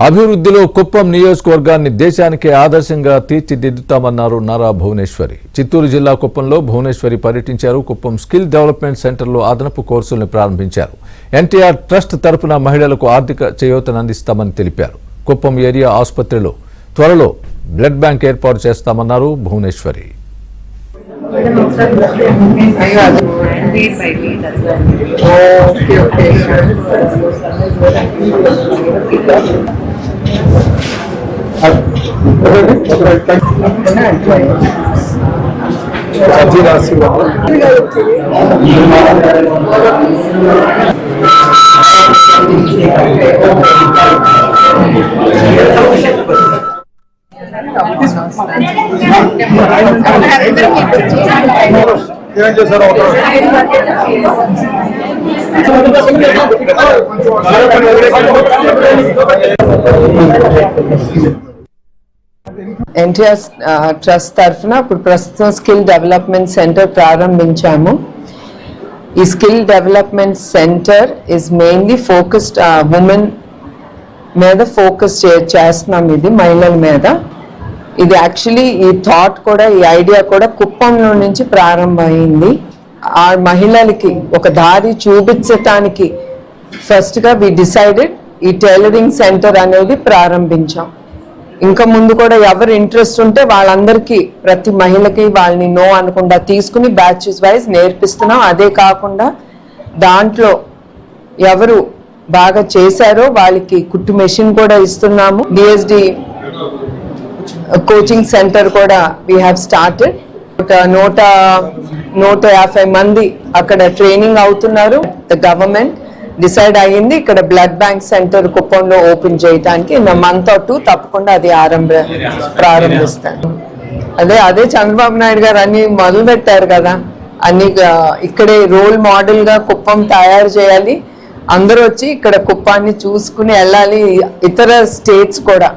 అభివృద్ధిలో కుప్పం నియోజకవర్గాన్ని దేశానికి ఆదర్శంగా తీర్చిదిద్దుతామన్నారు నారా భువనేశ్వరి. చిత్తూరు జిల్లా కుప్పంలో భువనేశ్వరి పర్యటించారు. కుప్పం స్కిల్ డెవలప్మెంట్ సెంటర్లో అదనపు కోర్సులను ప్రారంభించారు. ఎన్టీఆర్ ట్రస్ట్ తరపున మహిళలకు ఆర్థిక చేయూతను అందిస్తామని తెలిపారు. కుప్పం ఏరియా ఆసుపత్రిలో త్వరలో బ్లడ్ బ్యాంక్ ఏర్పాటు చేస్తామన్నారు భువనేశ్వరి. ఎన్టీఆర్ ట్రస్ట్ తరఫున ఇప్పుడు ప్రస్తుతం స్కిల్ డెవలప్మెంట్ సెంటర్ ప్రారంభించాము. ఈ skill development centre is mainly focused women మీద ఫోకస్ చేస్తున్నాం. ఇది మహిళల మీద. ఇది యాక్చువల్లీ ఈ థాట్ కూడా ఈ ఐడియా కూడా కుప్పంలో నుంచి ప్రారంభమైంది. ఆ మహిళలకి ఒక దారి చూపించటానికి ఫస్ట్గా వి డిసైడెడ్ ఈ టైలరింగ్ సెంటర్ అనేది ప్రారంభించాం. ఇంకా ముందు కూడా ఎవరు ఇంట్రెస్ట్ ఉంటే వాళ్ళందరికీ ప్రతి మహిళకి వాళ్ళని నో అనకుండా తీసుకుని బ్యాచెస్ వైజ్ నేర్పిస్తున్నాం. అదే కాకుండా దాంట్లో ఎవరు బాగా చేశారో వాళ్ళకి కుట్టు మెషిన్ కూడా ఇస్తున్నాము. డిఎస్డి కోచింగ్ సెంటర్ కూడా వీ హ్యావ్ స్టార్టెడ్. 150 మంది అక్కడ ట్రైనింగ్ అవుతున్నారు. ద గవర్నమెంట్ డిసైడ్ అయ్యింది ఇక్కడ బ్లడ్ బ్యాంక్ సెంటర్ కుప్పంలో ఓపెన్ చేయడానికి. ఇన్ మంత్ ఆర్ 2 తప్పకుండా అది ప్రారంభిస్తాను. అదే చంద్రబాబు నాయుడు గారు అన్ని మొదలు పెట్టారు కదా, అన్ని ఇక్కడే రోల్ మోడల్ గా కుప్పం తయారు చేయాలి. అందరూ వచ్చి ఇక్కడ కుప్పాన్ని చూసుకుని వెళ్ళాలి, ఇతర స్టేట్స్ కూడా.